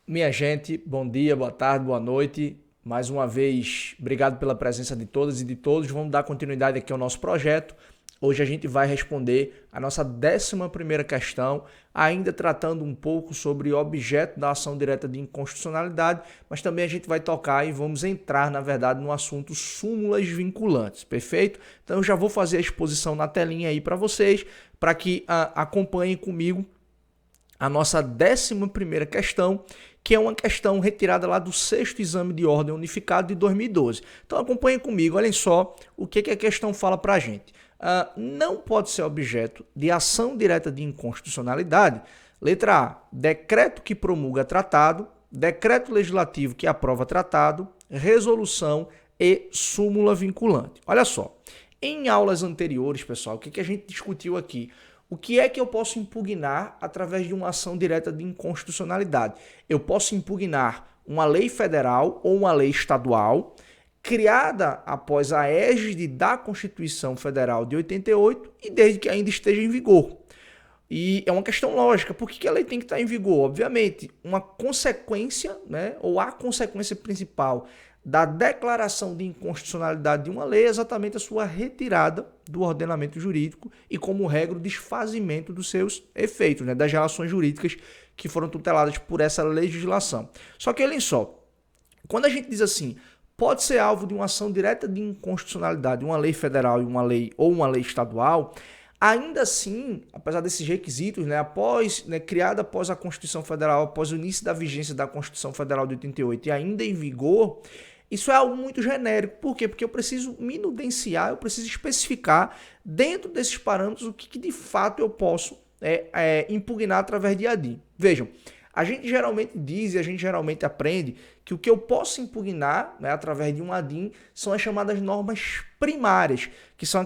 Minha gente, bom dia, boa tarde, boa noite. Mais uma vez, obrigado pela presença de todas e de todos. Vamos dar continuidade aqui ao nosso projeto. Hoje a gente vai responder a nossa 11ª questão, ainda tratando um pouco sobre o objeto da ação direta de inconstitucionalidade, mas também a gente vai tocar e vamos entrar, na verdade, no assunto súmulas vinculantes, perfeito? Então eu já vou fazer a exposição na telinha aí para vocês, para que acompanhem comigo a nossa 11ª questão, que é uma questão retirada lá do 6º Exame de Ordem Unificado de 2012. Então acompanhem comigo, olhem só o que a questão fala para a gente. Não pode ser objeto de ação direta de inconstitucionalidade. Letra A, decreto que promulga tratado, decreto legislativo que aprova tratado, resolução e súmula vinculante. Olha só, em aulas anteriores, pessoal, o que a gente discutiu aqui? O que é que eu posso impugnar através de uma ação direta de inconstitucionalidade? Eu posso impugnar uma lei federal ou uma lei estadual criada após a égide da Constituição Federal de 88 e desde que ainda esteja em vigor. E é uma questão lógica. Por que a lei tem que estar em vigor? Obviamente, uma consequência, né, ou a consequência principal da declaração de inconstitucionalidade de uma lei é exatamente a sua retirada do ordenamento jurídico e, como regra, o desfazimento dos seus efeitos, né, das relações jurídicas que foram tuteladas por essa legislação. Só que, olhem só, quando a gente diz assim, pode ser alvo de uma ação direta de inconstitucionalidade, uma lei federal e uma lei estadual, ainda assim, apesar desses requisitos, né, criada após a Constituição Federal, após o início da vigência da Constituição Federal de 88 e ainda em vigor, isso é algo muito genérico. Por quê? Porque eu preciso minudenciar, eu preciso especificar dentro desses parâmetros o que de fato eu posso impugnar através de ADIM. Vejam, a gente geralmente diz e a gente geralmente aprende que o que eu posso impugnar, né, através de um ADIM são as chamadas normas primárias, que são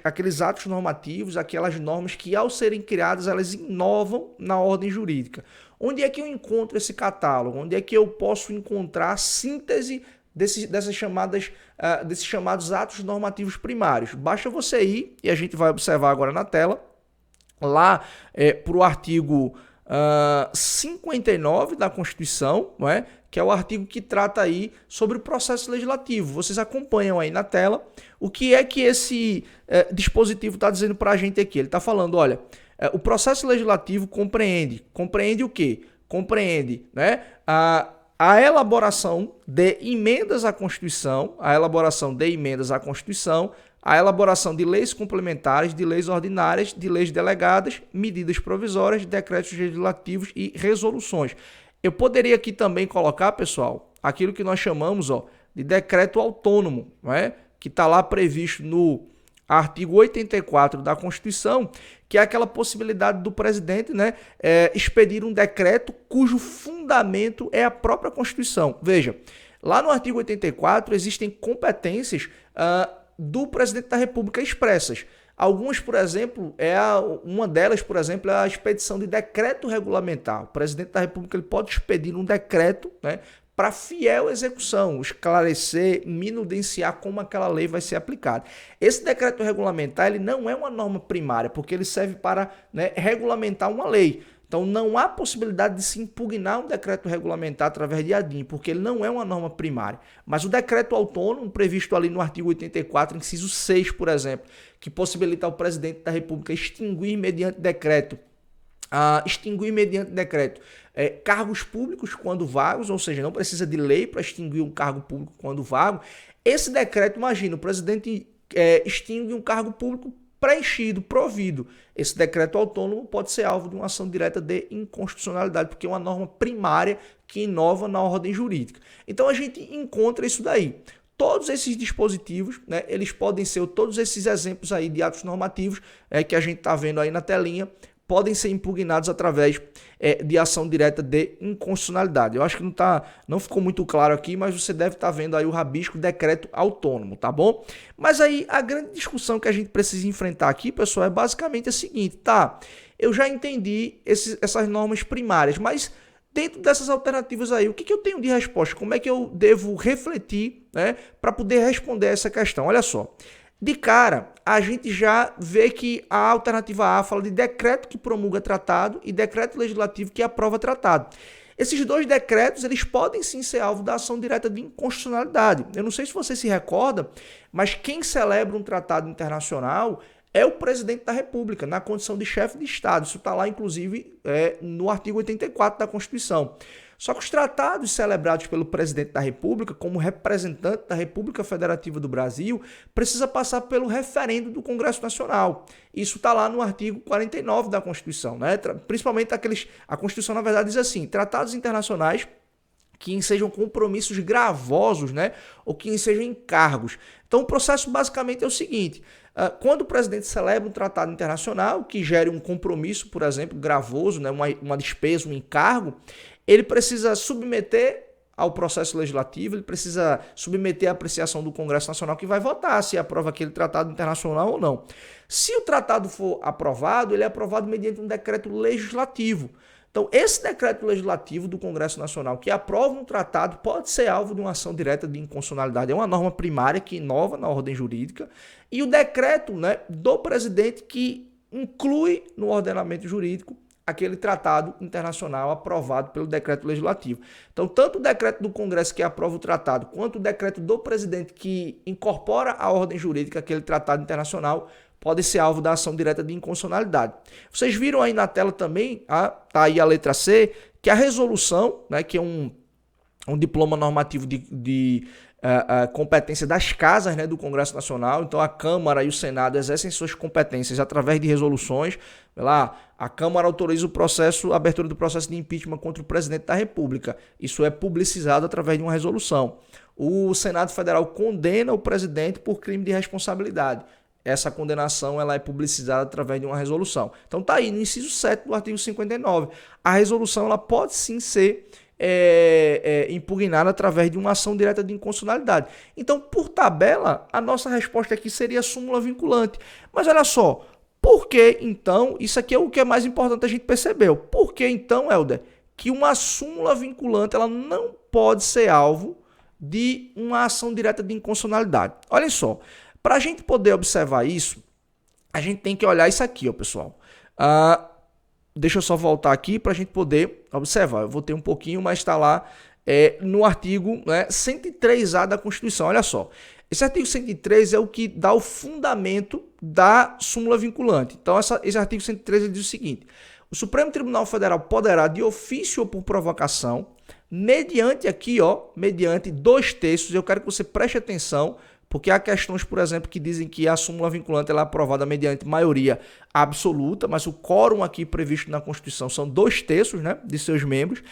aqueles atos normativos, aquelas normas que, ao serem criadas, elas inovam na ordem jurídica. Onde é que eu encontro esse catálogo? Onde é que eu posso encontrar a síntese desses chamados atos normativos primários? Basta você ir, e a gente vai observar agora na tela, lá para o artigo 59 da Constituição, não é? Que é o artigo que trata aí sobre o processo legislativo. Vocês acompanham aí na tela o que é que esse dispositivo está dizendo para a gente aqui. Ele está falando, olha, o processo legislativo compreende o quê? Compreende, né, a elaboração de emendas à Constituição, a elaboração de leis complementares, de leis ordinárias, de leis delegadas, medidas provisórias, decretos legislativos e resoluções. Eu poderia aqui também colocar, pessoal, aquilo que nós chamamos de decreto autônomo, não é? Que está lá previsto no artigo 84 da Constituição, que é aquela possibilidade do presidente, né, expedir um decreto cujo fundamento é a própria Constituição. Veja, lá no artigo 84 existem competências do presidente da República expressas. Algumas, por exemplo, uma delas, por exemplo, é a expedição de decreto regulamentar. O presidente da República ele pode expedir um decreto, né, para fiel execução, esclarecer, minudenciar como aquela lei vai ser aplicada. Esse decreto regulamentar ele não é uma norma primária, porque ele serve para, né, regulamentar uma lei. Então não há possibilidade de se impugnar um decreto regulamentar através de ADIM, porque ele não é uma norma primária. Mas o decreto autônomo, previsto ali no artigo 84, inciso 6, por exemplo, que possibilita ao presidente da República extinguir mediante decreto cargos públicos quando vagos, ou seja, não precisa de lei para extinguir um cargo público quando vago. Esse decreto, imagina, o presidente extingue um cargo público preenchido, provido. Esse decreto autônomo pode ser alvo de uma ação direta de inconstitucionalidade, porque é uma norma primária que inova na ordem jurídica. Então a gente encontra isso daí. Todos esses dispositivos, né, eles podem ser, todos esses exemplos aí de atos normativos que a gente está vendo aí na telinha, podem ser impugnados através de ação direta de inconstitucionalidade. Eu acho que não ficou muito claro aqui, mas você deve estar vendo aí o rabisco decreto autônomo, tá bom? Mas aí a grande discussão que a gente precisa enfrentar aqui, pessoal, é basicamente a seguinte, tá? Eu já entendi essas normas primárias, mas dentro dessas alternativas aí, o que eu tenho de resposta? Como é que eu devo refletir, né, para poder responder essa questão? Olha só. De cara, a gente já vê que a alternativa A fala de decreto que promulga tratado e decreto legislativo que aprova tratado. Esses dois decretos, eles podem sim ser alvo da ação direta de inconstitucionalidade. Eu não sei se você se recorda, mas quem celebra um tratado internacional é o presidente da República, na condição de chefe de Estado. Isso está lá, inclusive, no artigo 84 da Constituição. Só que os tratados celebrados pelo presidente da República, como representante da República Federativa do Brasil, precisa passar pelo referendo do Congresso Nacional. Isso está lá no artigo 49 da Constituição, né? Principalmente a Constituição, na verdade, diz assim: tratados internacionais que sejam compromissos gravosos, né, ou que sejam encargos. Então, o processo basicamente é o seguinte: quando o presidente celebra um tratado internacional que gere um compromisso, por exemplo, gravoso, né, uma despesa, um encargo, ele precisa submeter ao processo legislativo, ele precisa submeter à apreciação do Congresso Nacional, que vai votar se aprova aquele tratado internacional ou não. Se o tratado for aprovado, ele é aprovado mediante um decreto legislativo. Então, esse decreto legislativo do Congresso Nacional que aprova um tratado pode ser alvo de uma ação direta de inconstitucionalidade. É uma norma primária que inova na ordem jurídica. E o decreto, né, do presidente que inclui no ordenamento jurídico aquele tratado internacional aprovado pelo decreto legislativo. Então, tanto o decreto do Congresso que aprova o tratado, quanto o decreto do presidente que incorpora à ordem jurídica aquele tratado internacional, pode ser alvo da ação direta de inconstitucionalidade. Vocês viram aí na tela também, tá aí a letra C, que a resolução, né, que é um diploma normativo de competência das casas, né, do Congresso Nacional. Então a Câmara e o Senado exercem suas competências através de resoluções. Lá, a Câmara autoriza a abertura do processo de impeachment contra o presidente da República. Isso é publicizado através de uma resolução. O Senado Federal condena o presidente por crime de responsabilidade. Essa condenação ela é publicizada através de uma resolução. Então tá aí no inciso 7 do artigo 59. A resolução ela pode sim ser impugnada através de uma ação direta de inconstitucionalidade. Então, por tabela, a nossa resposta aqui seria súmula vinculante. Mas olha só, por que então, isso aqui é o que é mais importante a gente perceber, por que então, Helder, que uma súmula vinculante ela não pode ser alvo de uma ação direta de inconstitucionalidade? Olha só, para a gente poder observar isso, a gente tem que olhar isso aqui, ó, pessoal. Deixa eu só voltar aqui para a gente poder observar. Eu vou ter um pouquinho, mas está lá no artigo 103A da Constituição. Olha só. Esse artigo 103 é o que dá o fundamento da súmula vinculante. Então, esse artigo 103 ele diz o seguinte: o Supremo Tribunal Federal poderá, de ofício ou por provocação, mediante 2/3, eu quero que você preste atenção, porque há questões, por exemplo, que dizem que a súmula vinculante ela é aprovada mediante maioria absoluta, mas o quórum aqui previsto na Constituição são 2/3, né, de seus membros.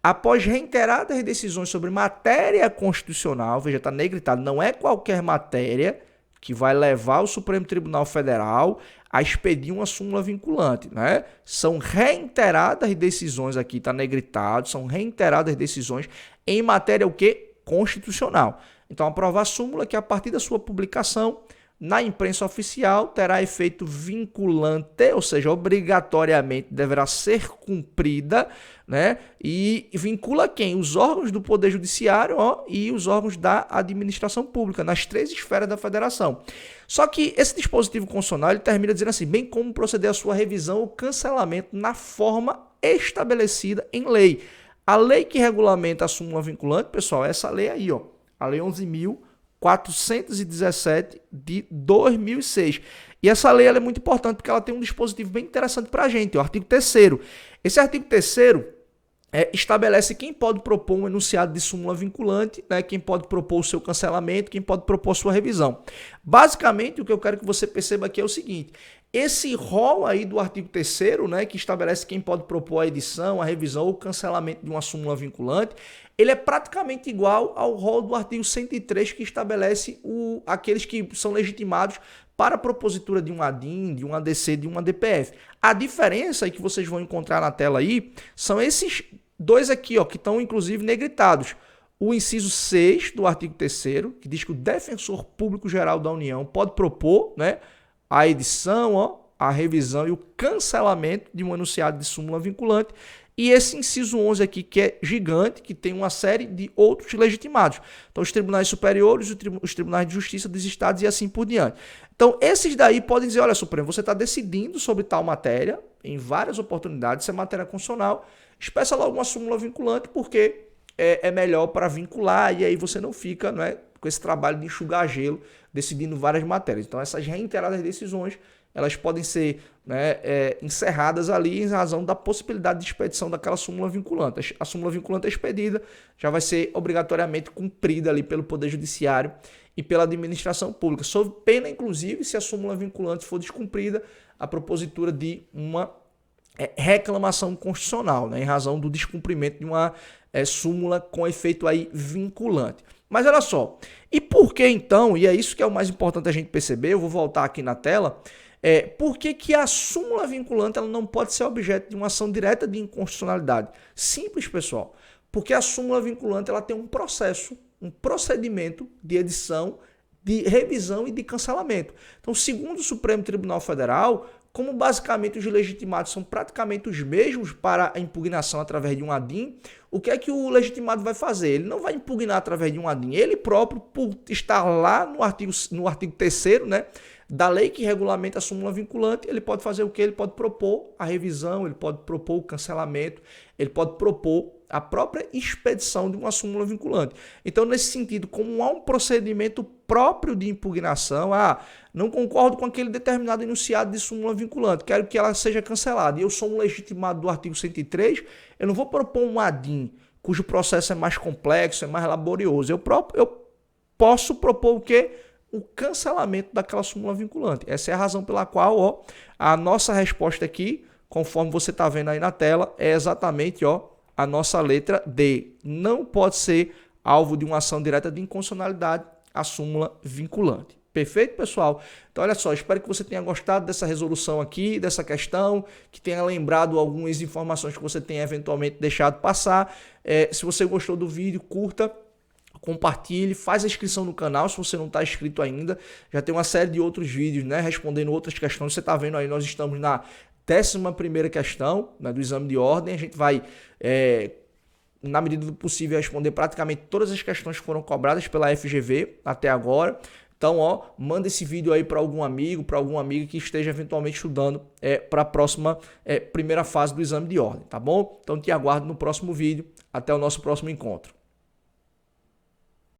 Após reiteradas decisões sobre matéria constitucional, veja, está negritado, não é qualquer matéria que vai levar o Supremo Tribunal Federal a expedir uma súmula vinculante, né? São reiteradas decisões aqui, está negritado, são reiteradas decisões em matéria o quê? Constitucional. Então, aprovar a súmula que a partir da sua publicação na imprensa oficial terá efeito vinculante, ou seja, obrigatoriamente deverá ser cumprida, né? E vincula quem? Os órgãos do Poder Judiciário e os órgãos da administração pública, nas 3 esferas da federação. Só que esse dispositivo constitucional ele termina dizendo assim, bem como proceder à sua revisão ou cancelamento na forma estabelecida em lei. A lei que regulamenta a súmula vinculante, pessoal, é essa lei aí, ó. A Lei 11.417 de 2006. E essa lei ela é muito importante porque ela tem um dispositivo bem interessante para a gente, o artigo 3º. Esse artigo 3º estabelece quem pode propor um enunciado de súmula vinculante, né, quem pode propor o seu cancelamento, quem pode propor sua revisão. Basicamente, o que eu quero que você perceba aqui é o seguinte: esse rol aí do artigo 3º, né, que estabelece quem pode propor a edição, a revisão ou o cancelamento de uma súmula vinculante, ele é praticamente igual ao rol do artigo 103, que estabelece aqueles que são legitimados para a propositura de um ADIM, de um ADC, de uma DPF. A diferença aí que vocês vão encontrar na tela aí são esses dois aqui, ó, que estão inclusive negritados. O inciso 6 do artigo 3º, que diz que o Defensor Público Geral da União pode propor, né, a edição, a revisão e o cancelamento de um enunciado de súmula vinculante. E esse inciso 11 aqui, que é gigante, que tem uma série de outros legitimados. Então, os tribunais superiores, os tribunais de justiça dos estados e assim por diante. Então, esses daí podem dizer, olha, Supremo, você está decidindo sobre tal matéria, em várias oportunidades, isso é matéria constitucional, Espeça logo uma súmula vinculante, porque é melhor para vincular e aí você não fica, né, com esse trabalho de enxugar gelo, decidindo várias matérias. Então essas reiteradas decisões, elas podem ser, né, encerradas ali em razão da possibilidade de expedição daquela súmula vinculante. A súmula vinculante expedida já vai ser obrigatoriamente cumprida ali pelo Poder Judiciário e pela administração pública, sob pena, inclusive, se a súmula vinculante for descumprida, a propositura de uma reclamação constitucional, né, em razão do descumprimento de uma súmula com efeito aí vinculante. Mas olha só, e por que então, e é isso que é o mais importante a gente perceber, eu vou voltar aqui na tela, por que a súmula vinculante ela não pode ser objeto de uma ação direta de inconstitucionalidade? Simples, pessoal, porque a súmula vinculante ela tem um processo, um procedimento de edição, de revisão e de cancelamento. Então, segundo o Supremo Tribunal Federal, como basicamente os legitimados são praticamente os mesmos para a impugnação através de um ADIM, o que é que o legitimado vai fazer? Ele não vai impugnar através de um ADIM. Ele próprio, por estar lá no artigo 3º, né, da lei que regulamenta a súmula vinculante, ele pode fazer o quê? Ele pode propor a revisão, ele pode propor o cancelamento, ele pode propor a própria expedição de uma súmula vinculante. Então, nesse sentido, como há um procedimento próprio de impugnação, não concordo com aquele determinado enunciado de súmula vinculante, quero que ela seja cancelada, e eu sou um legitimado do artigo 103, eu não vou propor um ADIM, cujo processo é mais complexo, é mais laborioso. Eu posso propor o quê? O cancelamento daquela súmula vinculante. Essa é a razão pela qual a nossa resposta aqui, conforme você está vendo aí na tela, é exatamente a nossa letra D. Não pode ser alvo de uma ação direta de inconstitucionalidade a súmula vinculante. Perfeito, pessoal? Então, olha só, espero que você tenha gostado dessa resolução aqui, dessa questão, que tenha lembrado algumas informações que você tenha eventualmente deixado passar. Se você gostou do vídeo, curta, compartilhe, faz a inscrição no canal se você não está inscrito ainda. Já tem uma série de outros vídeos, né, respondendo outras questões. Você está vendo aí, nós estamos na 11ª questão, né, do exame de ordem. A gente vai, na medida do possível, responder praticamente todas as questões que foram cobradas pela FGV até agora. Então, manda esse vídeo aí para algum amigo, para alguma amiga que esteja eventualmente estudando para a próxima primeira fase do exame de ordem, tá bom? Então, te aguardo no próximo vídeo. Até o nosso próximo encontro.